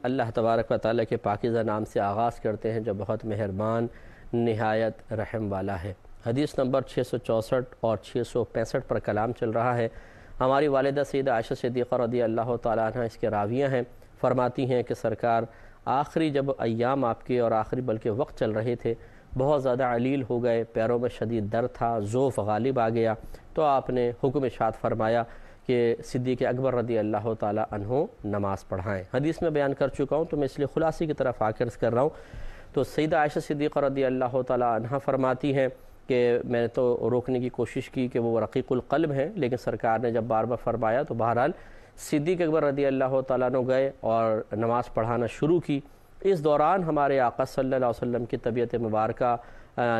اللہ تبارک و تعالیٰ کے پاکیزہ نام سے آغاز کرتے ہیں جو بہت مہربان نہایت رحم والا ہے۔ حدیث نمبر 664 اور 665 پر کلام چل رہا ہے۔ ہماری والدہ سیدہ عائشہ صدیقہ رضی اللہ تعالیٰ عنہ اس کے راویہ ہیں، فرماتی ہیں کہ سرکار آخری جب ایام آپ کے اور آخری بلکہ وقت چل رہے تھے، بہت زیادہ علیل ہو گئے، پیروں میں شدید درد تھا، ضعف غالب آ گیا، تو آپ نے حکم ارشاد فرمایا کہ صدیق اکبر رضی اللہ تعالیٰ عنہ نماز پڑھائیں۔ حدیث میں بیان کر چکا ہوں تو میں اس لیے خلاصے کی طرف آ کر عرض کر رہا ہوں۔ تو سیدہ عائشہ صدیقہ رضی اللہ تعالیٰ عنہ فرماتی ہیں کہ میں نے تو روکنے کی کوشش کی کہ وہ رقیق القلب ہیں، لیکن سرکار نے جب بار بار فرمایا تو بہرحال صدیق اکبر رضی اللہ تعالیٰ عنہ گئے اور نماز پڑھانا شروع کی۔ اس دوران ہمارے آقا صلی اللہ علیہ وسلم کی طبیعت مبارکہ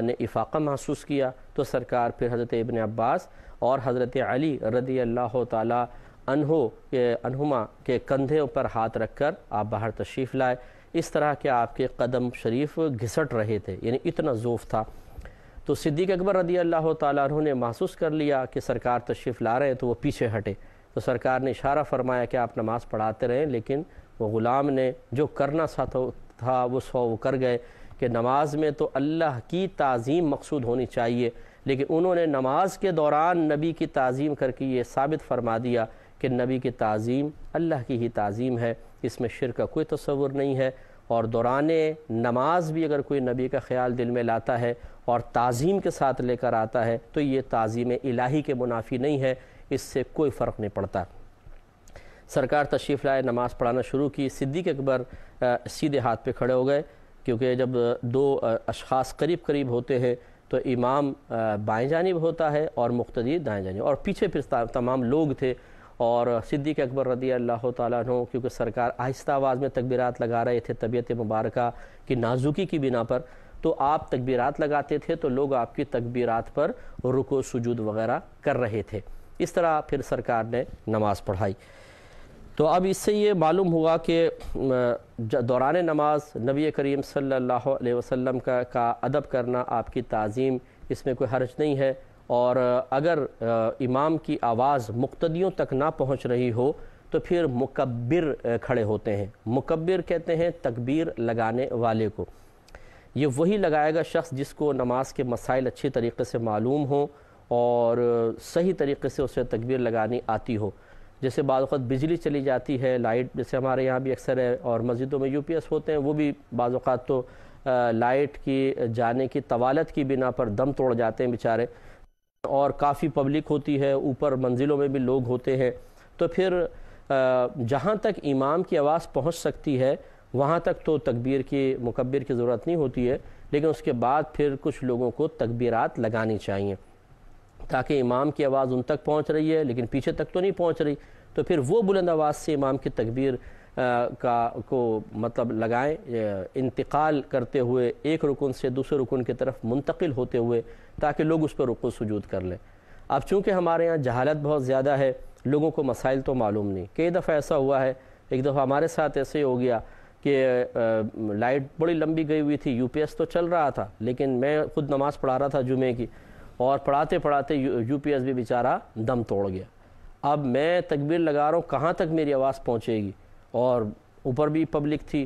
نے افاقہ محسوس کیا، تو سرکار پھر حضرت ابن عباس اور حضرت علی رضی اللہ تعالیٰ عنہما کے کندھے پر ہاتھ رکھ کر آپ باہر تشریف لائے۔ اس طرح کہ آپ کے قدم شریف گھسٹ رہے تھے، یعنی اتنا ضعف تھا۔ تو صدیق اکبر رضی اللہ تعالیٰ عنہ نے محسوس کر لیا کہ سرکار تشریف لا رہے ہیں، تو وہ پیچھے ہٹے۔ تو سرکار نے اشارہ فرمایا کہ آپ نماز پڑھاتے رہیں، لیکن وہ غلام نے جو کرنا تھا وہ وہ کر گئے کہ نماز میں تو اللہ کی تعظیم مقصود ہونی چاہیے، لیکن انہوں نے نماز کے دوران نبی کی تعظیم کر کے یہ ثابت فرما دیا کہ نبی کی تعظیم اللہ کی ہی تعظیم ہے، اس میں شرک کا کوئی تصور نہیں ہے۔ اور دوران نماز بھی اگر کوئی نبی کا خیال دل میں لاتا ہے اور تعظیم کے ساتھ لے کر آتا ہے تو یہ تعظیم الہی کے منافی نہیں ہے، اس سے کوئی فرق نہیں پڑتا۔ سرکار تشریف لائے، نماز پڑھانا شروع کی۔ صدیق اکبر سیدھے ہاتھ پہ کھڑے ہو گئے، کیونکہ جب دو اشخاص قریب ہوتے ہیں تو امام بائیں جانب ہوتا ہے اور مقتدی دائیں جانب، اور پیچھے پھر تمام لوگ تھے۔ اور صدیق اکبر رضی اللہ تعالیٰ عنہ کیونکہ سرکار آہستہ آواز میں تکبیرات لگا رہے تھے طبیعت مبارکہ کی نازکی کی بنا پر، تو آپ تکبیرات لگاتے تھے تو لوگ آپ کی تکبیرات پر رکوع سجود وغیرہ کر رہے تھے۔ اس طرح پھر سرکار نے نماز پڑھائی۔ تو اب اس سے یہ معلوم ہوا کہ دوران نماز نبی کریم صلی اللہ علیہ وسلم کا ادب کرنا، آپ کی تعظیم، اس میں کوئی حرج نہیں ہے۔ اور اگر امام کی آواز مقتدیوں تک نہ پہنچ رہی ہو تو پھر مکبر کھڑے ہوتے ہیں۔ مکبر کہتے ہیں تکبیر لگانے والے کو۔ یہ وہی لگائے گا شخص جس کو نماز کے مسائل اچھی طریقے سے معلوم ہوں اور صحیح طریقے سے اسے تکبیر لگانی آتی ہو۔ جیسے بعض اوقات بجلی چلی جاتی ہے، لائٹ جیسے ہمارے یہاں بھی اکثر ہے، اور مسجدوں میں یو پی ایس ہوتے ہیں، وہ بھی بعض اوقات تو لائٹ کی جانے کی طوالت کی بنا پر دم توڑ جاتے ہیں بیچارے، اور کافی پبلک ہوتی ہے، اوپر منزلوں میں بھی لوگ ہوتے ہیں، تو پھر جہاں تک امام کی آواز پہنچ سکتی ہے وہاں تک تو تکبیر کی مکبر کی ضرورت نہیں ہوتی ہے، لیکن اس کے بعد پھر کچھ لوگوں کو تکبیرات لگانی چاہیے تاکہ امام کی آواز ان تک پہنچ رہی ہے لیکن پیچھے تک تو نہیں پہنچ رہی، تو پھر وہ بلند آواز سے امام کی تکبیر کو مطلب لگائیں، انتقال کرتے ہوئے ایک رکن سے دوسرے رکن کی طرف منتقل ہوتے ہوئے، تاکہ لوگ اس پر رکوع سجود کر لیں۔ اب چونکہ ہمارے یہاں جہالت بہت زیادہ ہے، لوگوں کو مسائل تو معلوم نہیں۔ کئی دفعہ ایسا ہوا ہے، ایک دفعہ ہمارے ساتھ ایسے ہی ہو گیا کہ لائٹ بڑی لمبی گئی ہوئی تھی، یو پی ایس تو چل رہا تھا، لیکن میں خود نماز پڑھا رہا تھا جمعے کی، اور پڑھاتے پڑھاتے یو پی ایس بھی بیچارہ دم توڑ گیا۔ اب میں تکبیر لگا رہا ہوں، کہاں تک میری آواز پہنچے گی، اور اوپر بھی پبلک تھی،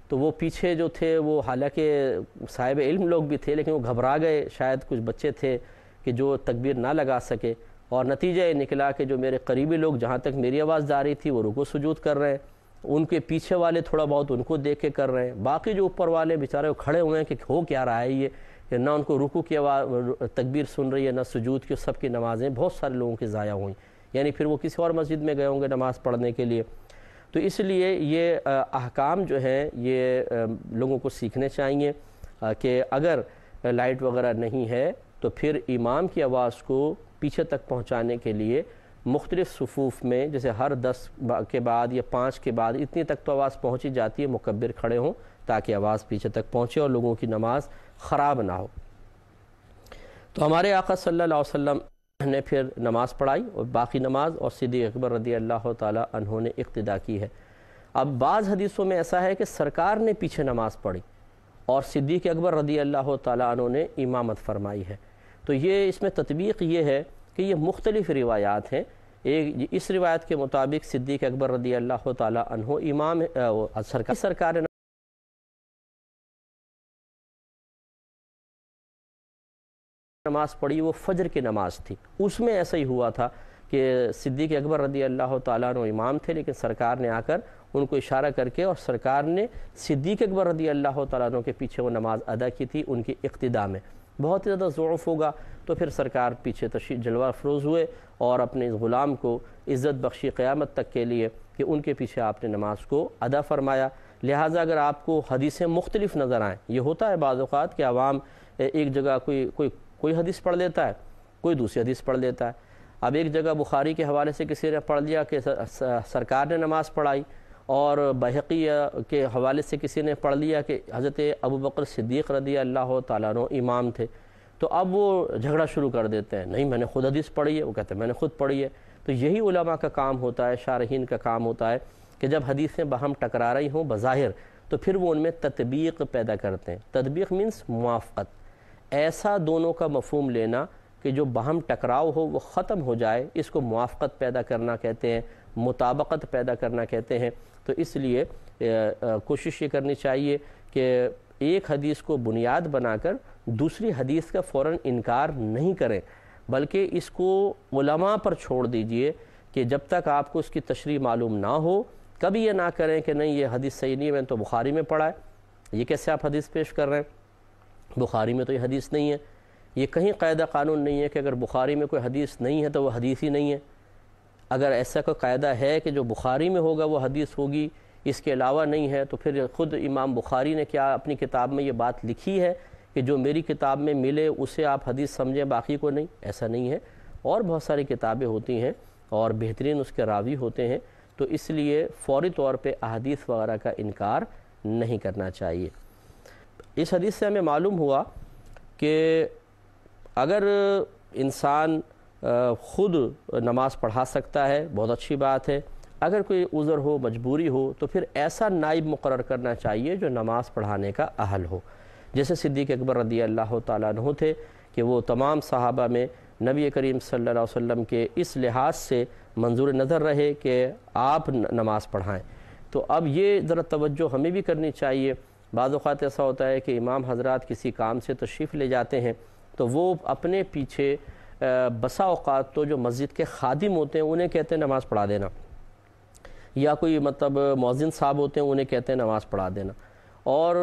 تو وہ پیچھے جو تھے وہ حالانکہ صاحب علم لوگ بھی تھے لیکن وہ گھبرا گئے، شاید کچھ بچے تھے کہ جو تکبیر نہ لگا سکے، اور نتیجہ یہ نکلا کہ جو میرے قریبی لوگ جہاں تک میری آواز جا رہی تھی وہ رکوع سجود کر رہے ہیں، ان کے پیچھے والے تھوڑا بہت ان کو دیکھ کے کر رہے ہیں، باقی جو اوپر والے بیچارے وہ کھڑے ہوئے ہیں کہ ہو کیا رہا ہے یہ، نہ ان کو رکوع کی آواز تکبیر سن رہی ہے نہ سجود کی، سب کی نمازیں بہت سارے لوگوں کی ضائع ہوئیں، یعنی پھر وہ کسی اور مسجد میں گئے ہوں گے نماز پڑھنے کے لیے۔ تو اس لیے یہ احکام جو ہیں یہ لوگوں کو سیکھنے چاہیے کہ اگر لائٹ وغیرہ نہیں ہے تو پھر امام کی آواز کو پیچھے تک پہنچانے کے لیے مختلف صفوف میں، جیسے ہر 10 کے بعد یا 5 کے بعد اتنی تک تو آواز پہنچی جاتی ہے، مکبر کھڑے ہوں تاکہ آواز پیچھے تک پہنچے اور لوگوں کی نماز خراب نہ ہو۔ تو ہمارے آقا صلی اللہ علیہ وسلم نے پھر نماز پڑھائی اور باقی نماز اور صدیق اکبر رضی اللہ تعالیٰ عنہ نے اقتدا کی ہے۔ اب بعض حدیثوں میں ایسا ہے کہ سرکار نے پیچھے نماز پڑھی اور صدیق اکبر رضی اللہ تعالیٰ عنہ نے امامت فرمائی ہے۔ تو یہ اس میں تطبیق یہ ہے کہ یہ مختلف روایات ہیں ایک اس روایت کے مطابق صدیق اکبر رضی اللہ تعالیٰ عنہ امام سرکار نے نماز پڑھی، وہ فجر کی نماز تھی۔ اس میں ایسا ہی ہوا تھا کہ صدیق اکبر رضی اللہ تعالیٰ عنہ امام تھے، لیکن سرکار نے آ کر ان کو اشارہ کر کے، اور سرکار نے صدیق اکبر رضی اللہ تعالیٰ عنہ کے پیچھے وہ نماز ادا کی تھی ان کی اقتداء میں۔ بہت ہی زیادہ ضعف ہوگا تو پھر سرکار پیچھے تشریف جلوہ افروز ہوئے اور اپنے اس غلام کو عزت بخشی قیامت تک کے لیے کہ ان کے پیچھے آپ نے نماز کو ادا فرمایا۔ لہٰذا اگر آپ کو حدیثیں مختلف نظر آئیں، یہ ہوتا ہے بعض اوقات کہ عوام ایک جگہ کوئی حدیث پڑھ لیتا ہے، کوئی دوسری حدیث پڑھ لیتا ہے۔ اب ایک جگہ بخاری کے حوالے سے کسی نے پڑھ لیا کہ سرکار نے نماز پڑھائی، اور بہقی کے حوالے سے کسی نے پڑھ لیا کہ حضرت ابوبکر صدیق رضی اللہ تعالیٰ عنہ امام تھے، تو اب وہ جھگڑا شروع کر دیتے ہیں، نہیں میں نے خود حدیث پڑھی ہے، وہ کہتے ہیں میں نے خود پڑھی ہے۔ تو یہی علماء کا کام ہوتا ہے، شارحین کا کام ہوتا ہے کہ جب حدیثیں باہم ٹکرا رہی ہوں بظاہر، تو پھر وہ ان میں تطبیق پیدا کرتے ہیں۔ تطبیق مینس موافقت، ایسا دونوں کا مفہوم لینا کہ جو باہم ٹکراؤ ہو وہ ختم ہو جائے، اس کو موافقت پیدا کرنا کہتے ہیں، مطابقت پیدا کرنا کہتے ہیں۔ تو اس لیے کوشش یہ کرنی چاہیے کہ ایک حدیث کو بنیاد بنا کر دوسری حدیث کا فوراً انکار نہیں کریں، بلکہ اس کو علماء پر چھوڑ دیجئے کہ جب تک آپ کو اس کی تشریح معلوم نہ ہو، کبھی یہ نہ کریں کہ نہیں یہ حدیث صحیح نہیں ہے، میں نے تو بخاری میں پڑھا ہے، یہ کیسے آپ حدیث پیش کر رہے ہیں؟ بخاری میں تو یہ حدیث نہیں ہے۔ یہ کہیں قاعدہ قانون نہیں ہے کہ اگر بخاری میں کوئی حدیث نہیں ہے تو وہ حدیث ہی نہیں ہے۔ اگر ایسا کوئی قاعدہ ہے کہ جو بخاری میں ہوگا وہ حدیث ہوگی، اس کے علاوہ نہیں ہے، تو پھر خود امام بخاری نے کیا اپنی کتاب میں یہ بات لکھی ہے کہ جو میری کتاب میں ملے اسے آپ حدیث سمجھیں باقی کو نہیں؟ ایسا نہیں ہے۔ اور بہت ساری کتابیں ہوتی ہیں اور بہترین اس کے راوی ہوتے ہیں، تو اس لیے فوری طور پہ احادیث وغیرہ کا انکار نہیں کرنا چاہیے۔ اس حدیث سے ہمیں معلوم ہوا کہ اگر انسان خود نماز پڑھا سکتا ہے بہت اچھی بات ہے، اگر کوئی عذر ہو، مجبوری ہو، تو پھر ایسا نائب مقرر کرنا چاہیے جو نماز پڑھانے کا اہل ہو۔ جیسے صدیق اکبر رضی اللہ تعالیٰ عنہ تھے کہ وہ تمام صحابہ میں نبی کریم صلی اللہ علیہ وسلم کے اس لحاظ سے منظور نظر رہے کہ آپ نماز پڑھائیں۔ تو اب یہ ذرا توجہ ہمیں بھی کرنی چاہیے۔ بعض اوقات ایسا ہوتا ہے کہ امام حضرات کسی کام سے تشریف لے جاتے ہیں تو وہ اپنے پیچھے بسا اوقات تو جو مسجد کے خادم ہوتے ہیں انہیں کہتے ہیں نماز پڑھا دینا، یا کوئی مؤذن صاحب ہوتے ہیں انہیں کہتے ہیں نماز پڑھا دینا۔ اور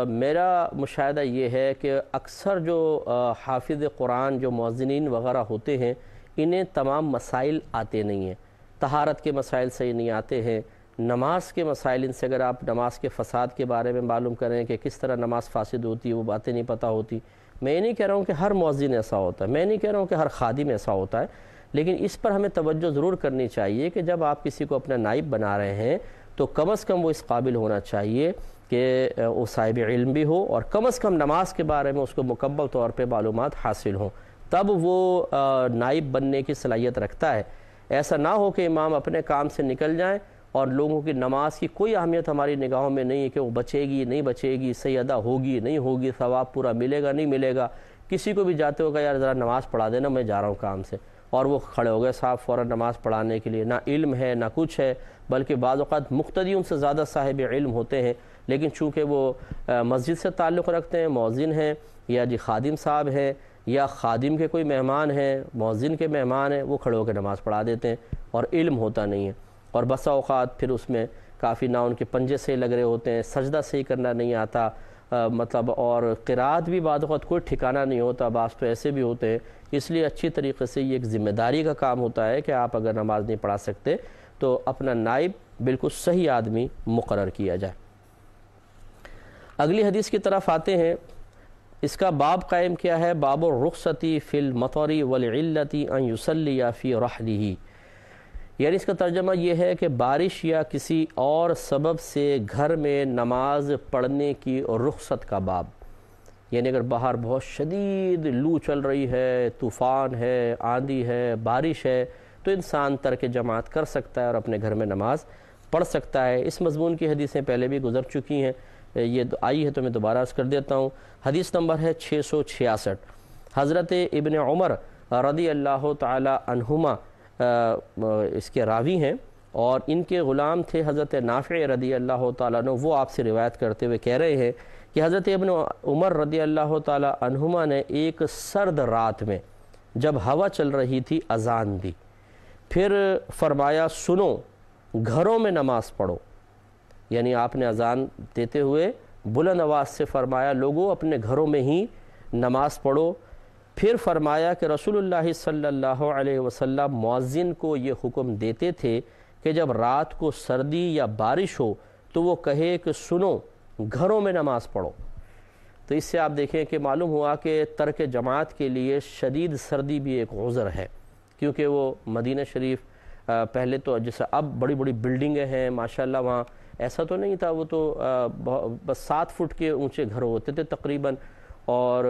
میرا مشاہدہ یہ ہے کہ اکثر جو حافظ قرآن جو مؤذنین وغیرہ ہوتے ہیں انہیں تمام مسائل آتے نہیں ہیں، طہارت کے مسائل صحیح نہیں آتے ہیں، نماز کے مسائل، ان سے اگر آپ نماز کے فساد کے بارے میں معلوم کریں کہ کس طرح نماز فاسد ہوتی ہے وہ باتیں نہیں پتہ ہوتی۔ میں یہ نہیں کہہ رہا ہوں کہ ہر مؤذن ایسا ہوتا ہے، میں نہیں کہہ رہا ہوں کہ ہر خادم ایسا ہوتا ہے، لیکن اس پر ہمیں توجہ ضرور کرنی چاہیے کہ جب آپ کسی کو اپنا نائب بنا رہے ہیں تو کم از کم وہ اس قابل ہونا چاہیے کہ وہ صاحب علم بھی ہو، اور کم از کم نماز کے بارے میں اس کو مکمل طور پہ معلومات حاصل ہوں، تب وہ نائب بننے کی صلاحیت رکھتا ہے۔ ایسا نہ ہو کہ امام اپنے کام سے نکل جائیں اور لوگوں کی نماز کی کوئی اہمیت ہماری نگاہوں میں نہیں ہے کہ وہ بچے گی نہیں بچے گی، صحیح ادا ہوگی نہیں ہوگی، ثواب پورا ملے گا نہیں ملے گا۔ کسی کو بھی جاتے ہوگا یار ذرا نماز پڑھا دینا میں جا رہا ہوں کام سے، اور وہ کھڑے ہو گئے صاحب فوراً نماز پڑھانے کے لیے، نہ علم ہے نہ کچھ ہے، بلکہ بعض اوقات مقتدی ان سے زیادہ صاحب علم ہوتے ہیں، لیکن چونکہ وہ مسجد سے تعلق رکھتے ہیں، مؤذن ہیں یا جی خادم صاحب ہیں یا خادم کے کوئی مہمان ہیں، مؤذن کے مہمان ہیں، وہ کھڑے ہو کے نماز پڑھا دیتے ہیں اور علم ہوتا نہیں ہے۔ اور بسا اوقات پھر اس میں کافی نہ ان کے پنجے صحیح لگ رہے ہوتے ہیں، سجدہ صحیح کرنا نہیں آتا، اور قرات بھی بعض اوقات کوئی ٹھکانہ نہیں ہوتا، بعض تو ایسے بھی ہوتے ہیں۔ اس لیے اچھی طریقے سے یہ ایک ذمہ داری کا کام ہوتا ہے کہ آپ اگر نماز نہیں پڑھا سکتے تو اپنا نائب بالکل صحیح آدمی مقرر کیا جائے۔ اگلی حدیث کی طرف آتے ہیں۔ اس کا باب قائم کیا ہے، باب الرخصۃ فی المطر والعلۃ ان یصلی فی رحلہ، یعنی اس کا ترجمہ یہ ہے کہ بارش یا کسی اور سبب سے گھر میں نماز پڑھنے کی رخصت کا باب، یعنی اگر باہر بہت شدید لو چل رہی ہے، طوفان ہے، آندھی ہے، بارش ہے، تو انسان ترک جماعت کر سکتا ہے اور اپنے گھر میں نماز پڑھ سکتا ہے۔ اس مضمون کی حدیثیں پہلے بھی گزر چکی ہیں، یہ آئی ہے تو میں دوبارہ عرض کر دیتا ہوں۔ حدیث نمبر ہے 666۔ حضرت ابن عمر رضی اللہ تعالی عنہما اس کے راوی ہیں اور ان کے غلام تھے حضرت نافع رضی اللہ تعالیٰ عنہ. وہ آپ سے روایت کرتے ہوئے کہہ رہے ہیں کہ حضرت ابن عمر رضی اللہ تعالیٰ عنہما نے ایک سرد رات میں جب ہوا چل رہی تھی اذان دی، پھر فرمایا سنو گھروں میں نماز پڑھو. یعنی آپ نے اذان دیتے ہوئے بلند آواز سے فرمایا لوگوں اپنے گھروں میں ہی نماز پڑھو. پھر فرمایا کہ رسول اللہ صلی اللہ علیہ وسلم مؤذن کو یہ حکم دیتے تھے کہ جب رات کو سردی یا بارش ہو تو وہ کہے کہ سنو گھروں میں نماز پڑھو. تو اس سے آپ دیکھیں کہ معلوم ہوا کہ ترک جماعت کے لیے شدید سردی بھی ایک عذر ہے، کیونکہ وہ مدینہ شریف پہلے تو جیسے اب بڑی بڑی بلڈنگیں ہیں ماشاءاللہ، وہاں ایسا تو نہیں تھا، وہ تو بس 7 فٹ کے اونچے گھر ہوتے تھے تقریباً. اور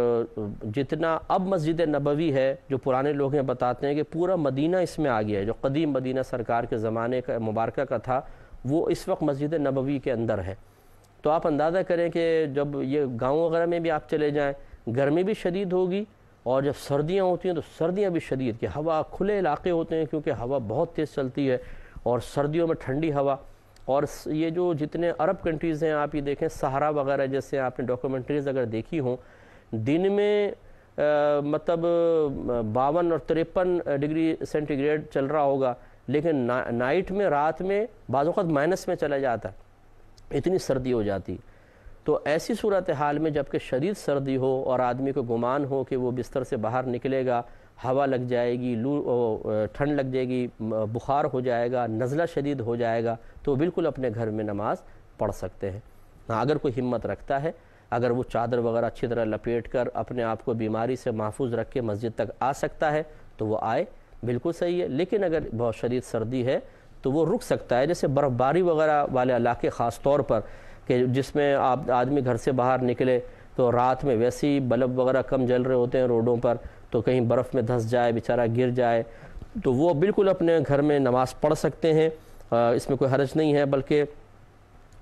جتنا اب مسجد نبوی ہے جو پرانے لوگ ہیں بتاتے ہیں کہ پورا مدینہ اس میں آ گیا ہے. جو قدیم مدینہ سرکار کے زمانے کا مبارکہ کا تھا وہ اس وقت مسجد نبوی کے اندر ہے. تو آپ اندازہ کریں کہ جب یہ گاؤں وغیرہ میں بھی آپ چلے جائیں گرمی بھی شدید ہوگی، اور جب سردیاں ہوتی ہیں تو سردیاں بھی شدید، کہ ہوا کھلے علاقے ہوتے ہیں کیونکہ ہوا بہت تیز چلتی ہے، اور سردیوں میں ٹھنڈی ہوا. اور یہ جو جتنے عرب کنٹریز ہیں آپ یہ دیکھیں سہارا وغیرہ جیسے آپ نے ڈاکومنٹریز اگر دیکھی ہوں، دن میں مطلب 52 اور 53 ڈگری سینٹی گریڈ چل رہا ہوگا، لیکن نائٹ میں رات میں بعض اوقات مائنس میں چلا جاتا ہے، اتنی سردی ہو جاتی. تو ایسی صورتحال میں جب کہ شدید سردی ہو اور آدمی کو گمان ہو کہ وہ بستر سے باہر نکلے گا ہوا لگ جائے گی، ٹھنڈ لگ جائے گی، بخار ہو جائے گا، نزلہ شدید ہو جائے گا، تو بالکل اپنے گھر میں نماز پڑھ سکتے ہیں. ہاں اگر کوئی ہمت رکھتا ہے، اگر وہ چادر وغیرہ اچھی طرح لپیٹ کر اپنے آپ کو بیماری سے محفوظ رکھ کے مسجد تک آ سکتا ہے تو وہ آئے، بالکل صحیح ہے. لیکن اگر بہت شدید سردی ہے تو وہ رک سکتا ہے. جیسے برف باری وغیرہ والے علاقے خاص طور پر، کہ جس میں آدمی گھر سے باہر نکلے تو رات میں ویسے ہی بلب وغیرہ کم جل رہے ہوتے ہیں روڈوں پر، تو کہیں برف میں دھس جائے بیچارہ گر جائے، تو وہ بالکل اپنے گھر میں نماز پڑھ سکتے ہیں. اس میں کوئی حرج نہیں ہے، بلکہ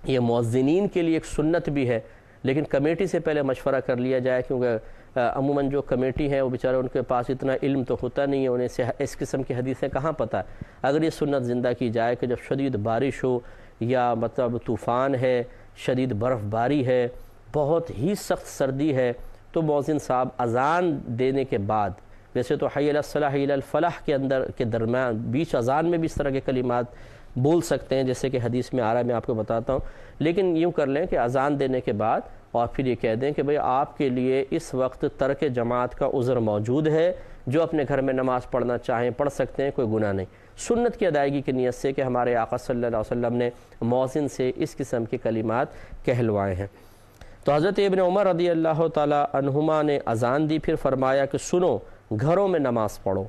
یہ مؤذنین کے لیے ایک سنت بھی ہے. لیکن کمیٹی سے پہلے مشورہ کر لیا جائے، کیونکہ عموماً جو کمیٹی ہیں وہ بیچارے ان کے پاس اتنا علم تو ہوتا نہیں ہے، انہیں اس قسم کی حدیثیں کہاں پتہ. اگر یہ سنت زندہ کی جائے کہ جب شدید بارش ہو یا مطلب طوفان ہے، شدید برف باری ہے، بہت ہی سخت سردی ہے، تو مؤذن صاحب اذان دینے کے بعد، ویسے تو حی علی الصلاح حی علی الفلاح کے اندر کے درمیان بیچ اذان میں بھی اس طرح کے کلمات بول سکتے ہیں جیسے کہ حدیث میں آ رہا ہے، میں آپ کو بتاتا ہوں. لیکن یوں کر لیں کہ اذان دینے کے بعد اور پھر یہ کہہ دیں کہ بھئی آپ کے لیے اس وقت ترک جماعت کا عذر موجود ہے، جو اپنے گھر میں نماز پڑھنا چاہیں پڑھ سکتے ہیں، کوئی گناہ نہیں. سنت کی ادائیگی کی نیت سے کہ ہمارے آقا صلی اللہ علیہ وسلم نے مؤذن سے اس قسم کے کلمات کہلوائے ہیں. تو حضرت ابن عمر رضی اللہ تعالی عنہما نے اذان دی، پھر فرمایا کہ سنو گھروں میں نماز پڑھو.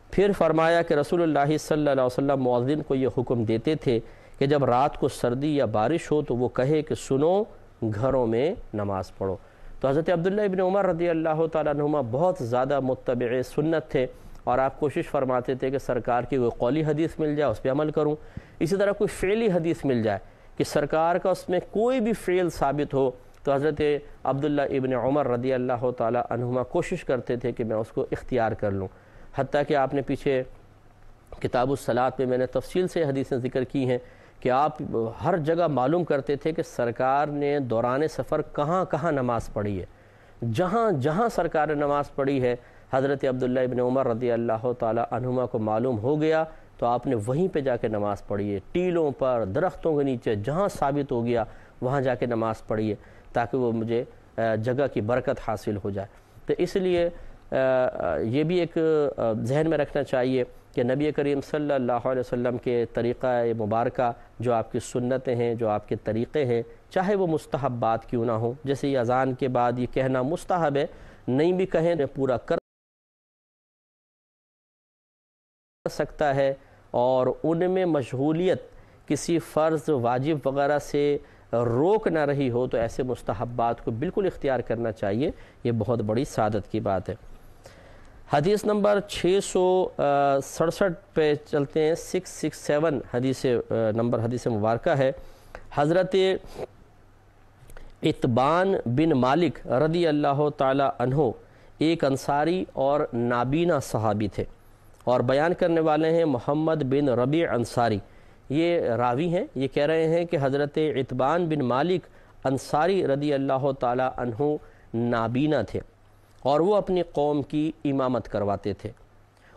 پھر فرمایا کہ رسول اللہ صلی اللہ علیہ وسلم مؤذن کو یہ حکم دیتے تھے کہ جب رات کو سردی یا بارش ہو تو وہ کہے کہ سنو گھروں میں نماز پڑھو. تو حضرت عبداللہ ابن عمر رضی اللہ تعالیٰ عنہما بہت زیادہ متبع سنت تھے، اور آپ کوشش فرماتے تھے کہ سرکار کی کوئی قولی حدیث مل جائے اس پہ عمل کروں. اسی طرح کوئی فعلی حدیث مل جائے کہ سرکار کا اس میں کوئی بھی فعل ثابت ہو، تو حضرت عبداللہ ابن عمر رضی اللہ تعالیٰ عنہما کوشش کرتے تھے کہ میں اس کو اختیار کر لوں. حتیٰ کہ آپ نے پیچھے کتاب الصلاۃ میں نے تفصیل سے حدیثیں ذکر کی ہیں کہ آپ ہر جگہ معلوم کرتے تھے کہ سرکار نے دوران سفر کہاں کہاں نماز پڑھی ہے. جہاں جہاں سرکار نے نماز پڑھی ہے حضرت عبداللہ ابن عمر رضی اللہ تعالیٰ عنہما کو معلوم ہو گیا تو آپ نے وہیں پہ جا کے نماز پڑھی ہے. ٹیلوں پر، درختوں کے نیچے، جہاں ثابت ہو گیا وہاں جا کے نماز پڑھی ہے تاکہ وہ مجھے جگہ کی برکت حاصل ہو جائے. تو اس لیے یہ بھی ایک ذہن میں رکھنا چاہیے کہ نبی کریم صلی اللہ علیہ وسلم کے طریقہ مبارکہ، جو آپ کی سنتیں ہیں، جو آپ کے طریقے ہیں، چاہے وہ مستحبات کیوں نہ ہوں، جیسے یہ اذان کے بعد یہ کہنا مستحب ہے، نہیں بھی کہیں پورا کر سکتا ہے، اور ان میں مشغولیت کسی فرض واجب وغیرہ سے روک نہ رہی ہو تو ایسے مستحبات کو بالکل اختیار کرنا چاہیے. یہ بہت بڑی سعادت کی بات ہے. حدیث نمبر 667 پہ چلتے ہیں. 667 حدیث مبارکہ ہے. حضرت اتبان بن مالک رضی اللہ تعالی عنہ ایک انصاری اور نابینا صحابی تھے. اور بیان کرنے والے ہیں محمد بن ربیع انصاری، یہ راوی ہیں، یہ کہہ رہے ہیں کہ حضرت عتبان بن مالک انصاری رضی اللہ تعالی عنہ نابینا تھے اور وہ اپنی قوم کی امامت کرواتے تھے۔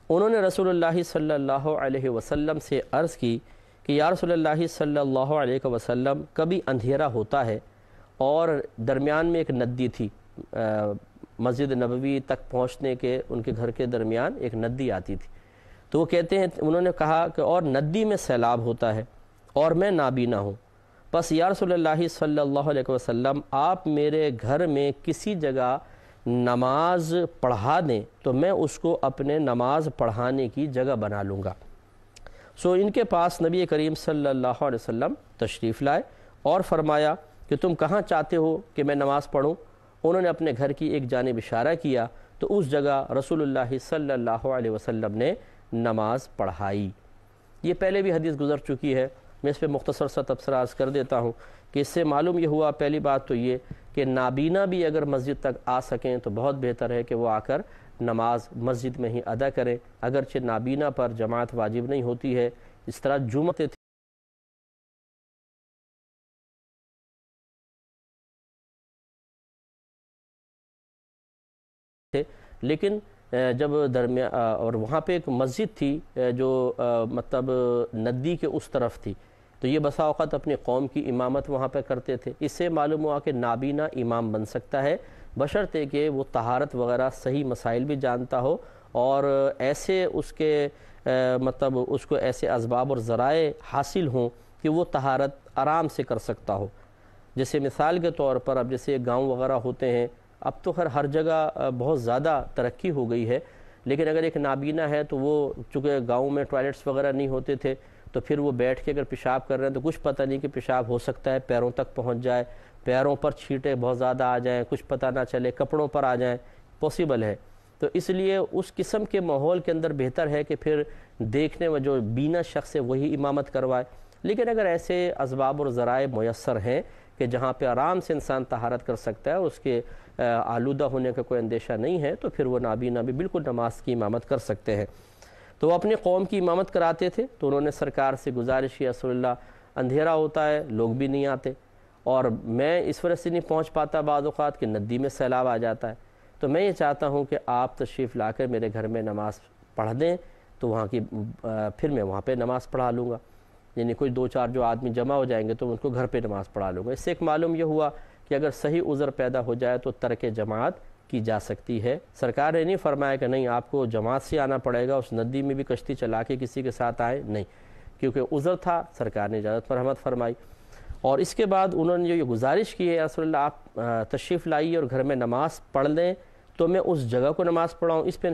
انہوں نے رسول اللہ صلی اللہ علیہ وسلم سے عرض کی کہ یا رسول اللہ صلی اللہ علیہ وسلم، کبھی اندھیرا ہوتا ہے اور درمیان میں ایک ندی تھی، مسجد نبوی تک پہنچنے کے ان کے گھر کے درمیان ایک ندی آتی تھی، تو وہ کہتے ہیں، انہوں نے کہا کہ اور ندی میں سیلاب ہوتا ہے اور میں نابینا ہوں، بس یا رسول اللہ صلی اللہ علیہ وسلم آپ میرے گھر میں کسی جگہ نماز پڑھا دیں تو میں اس کو اپنے نماز پڑھانے کی جگہ بنا لوں گا۔ ان کے پاس نبی کریم صلی اللہ علیہ وسلم تشریف لائے اور فرمایا کہ تم کہاں چاہتے ہو کہ میں نماز پڑھوں؟ انہوں نے اپنے گھر کی ایک جانب اشارہ کیا تو اس جگہ رسول اللہ صلی اللہ علیہ وسلم نے نماز پڑھائی۔ یہ پہلے بھی حدیث گزر چکی ہے، میں اس پہ مختصر سا تبصرہ عرض کر دیتا ہوں کہ اس سے معلوم یہ ہوا، پہلی بات تو یہ کہ نابینا بھی اگر مسجد تک آ سکیں تو بہت بہتر ہے کہ وہ آ کر نماز مسجد میں ہی ادا کریں، اگرچہ نابینا پر جماعت واجب نہیں ہوتی ہے، اس طرح جمعہ تھے، لیکن جب درمیان اور وہاں پہ ایک مسجد تھی جو مطلب ندی کے اس طرف تھی، تو یہ بسا اوقات اپنی قوم کی امامت وہاں پہ کرتے تھے۔ اس سے معلوم ہوا کہ نابینا امام بن سکتا ہے، بشرطے کہ وہ طہارت وغیرہ صحیح مسائل بھی جانتا ہو اور ایسے اس کے مطلب اس کو ایسے اسباب اور ذرائع حاصل ہوں کہ وہ طہارت آرام سے کر سکتا ہو۔ جیسے مثال کے طور پر اب جیسے گاؤں وغیرہ ہوتے ہیں، اب تو ہر جگہ بہت زیادہ ترقی ہو گئی ہے، لیکن اگر ایک نابینا ہے تو وہ چونکہ گاؤں میں ٹوائلٹس وغیرہ نہیں ہوتے تھے تو پھر وہ بیٹھ کے اگر پیشاب کر رہے ہیں تو کچھ پتہ نہیں کہ پیشاب ہو سکتا ہے پیروں تک پہنچ جائے، پیروں پر چھینٹیں بہت زیادہ آ جائیں، کچھ پتہ نہ چلے، کپڑوں پر آ جائیں، پاسبل ہے۔ تو اس لیے اس قسم کے ماحول کے اندر بہتر ہے کہ پھر دیکھنے میں جو بینا شخص ہے وہی امامت کروائے۔ لیکن اگر ایسے اسباب اور ذرائع میسر ہیں کہ جہاں پہ آرام سے انسان طہارت کر سکتا ہے، اس کے آلودہ ہونے کا کوئی اندیشہ نہیں ہے، تو پھر وہ نابینا بھی بالکل نماز کی امامت کر سکتے ہیں۔ تو وہ اپنی قوم کی امامت کراتے تھے، تو انہوں نے سرکار سے گزارش کی، رسول اللہ اندھیرا ہوتا ہے، لوگ بھی نہیں آتے اور میں اس وجہ سے نہیں پہنچ پاتا بعض اوقات کہ ندی میں سیلاب آ جاتا ہے، تو میں یہ چاہتا ہوں کہ آپ تشریف لا کر میرے گھر میں نماز پڑھ دیں، تو وہاں کی پھر میں وہاں پہ نماز پڑھا لوں گا، یعنی کوئی دو چار جو آدمی جمع ہو جائیں گے تو ان کو گھر پہ نماز پڑھا لوں گا۔ اس سے ایک معلوم یہ ہوا کہ اگر صحیح عذر پیدا ہو جائے تو ترک جماعت کی جا سکتی ہے۔ سرکار نے نہیں فرمایا کہ نہیں آپ کو جماعت سے آنا پڑے گا، اس ندی میں بھی کشتی چلا کے کسی کے ساتھ آئے، نہیں، کیونکہ عذر تھا، سرکار نے اجازت مرحمت فرمائی۔ اور اس کے بعد انہوں نے جو یہ گزارش کی ہے، رسول اللہ آپ تشریف لائیے اور گھر میں نماز پڑھ لیں تو میں اس جگہ کو نماز پڑھاؤں، اس پہ